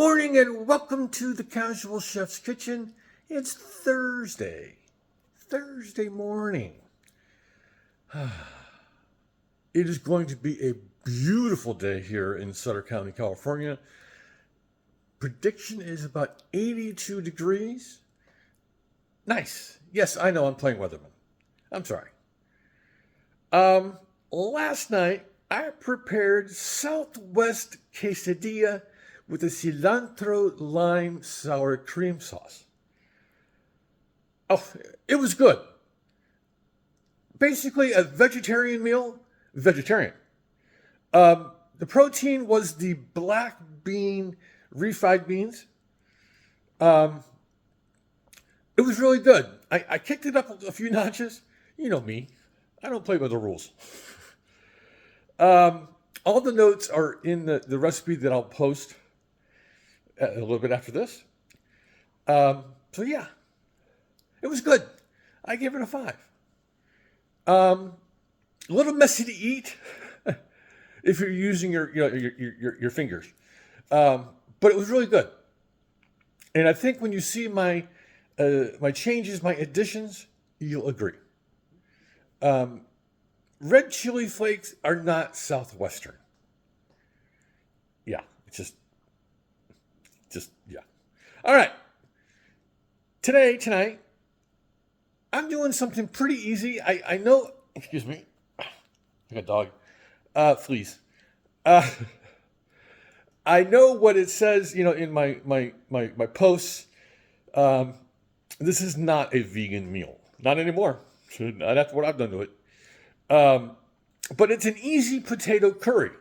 morning and welcome to the Casual Chef's Kitchen. It's Thursday morning. It is going to be a beautiful day here in Sutter County, California. Prediction is about 82 degrees. Nice. Yes, I know I'm playing weatherman. I'm sorry. Last night I prepared Southwest quesadilla with a cilantro lime sour cream sauce. Oh, it was good. Basically a vegetarian meal, vegetarian. The protein was the black bean, refried beans. It was really good. I kicked it up a few notches. You know me. I don't play by the rules. All the notes are in the recipe that I'll post a little bit after this. So yeah, it was good. I give it a 5. A little messy to eat if you're using your fingers, but it was really good. And I think when you see my changes, my additions, you'll agree. Red chili flakes are not Southwestern. Yeah, it's just yeah. All right. Tonight, I'm doing something pretty easy. I know, excuse me, I got a dog. Fleas. I know what it says, in my posts. This is not a vegan meal. Not anymore. That's what I've done to it. But it's an easy potato curry.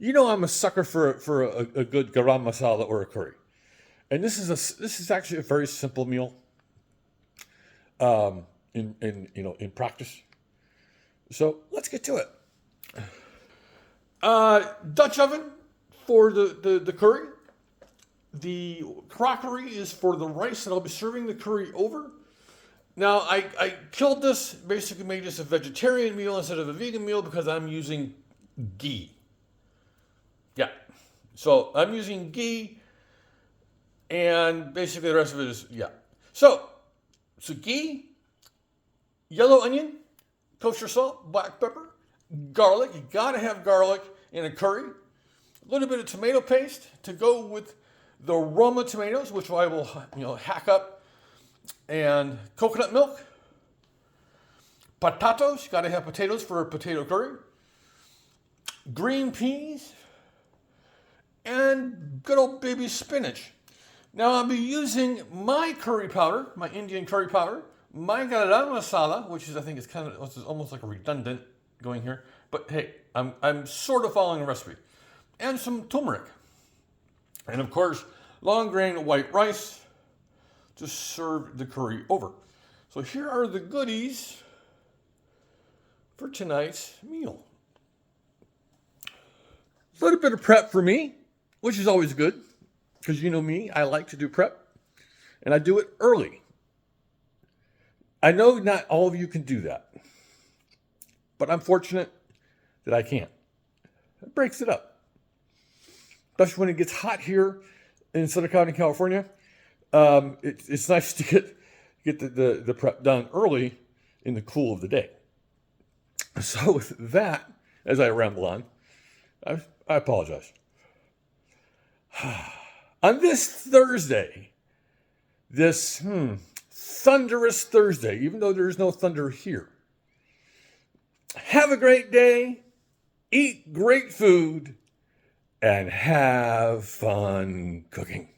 I'm a sucker for a good garam masala or a curry. And this is actually a very simple meal. In practice. So let's get to it. Dutch oven for the curry. The crockery is for the rice that I'll be serving the curry over. Now, I killed this, basically made this a vegetarian meal instead of a vegan meal because I'm using ghee. Yeah. So I'm using ghee, and basically the rest of it is, yeah. So ghee, yellow onion, kosher salt, black pepper, garlic. You gotta have garlic in a curry. A little bit of tomato paste to go with the Roma tomatoes, which I will, hack up. And coconut milk, potatoes, you gotta have potatoes for a potato curry, green peas, and good old baby spinach. Now I'll be using my curry powder, my Indian curry powder, my garam masala, which is, I think, it's almost like a redundant going here, but hey, I'm sort of following a recipe, and some turmeric, and of course, long grain white rice. To serve the curry over. So here are the goodies for tonight's meal. A little bit of prep for me, which is always good, because you know me, I like to do prep, and I do it early. I know not all of you can do that, but I'm fortunate that I can. It breaks it up, especially when it gets hot here in Southern County, California. It's nice to get the prep done early in the cool of the day. So with that, as I ramble on, I apologize. On this Thursday, this thunderous Thursday, even though there's no thunder here, have a great day, eat great food, and have fun cooking.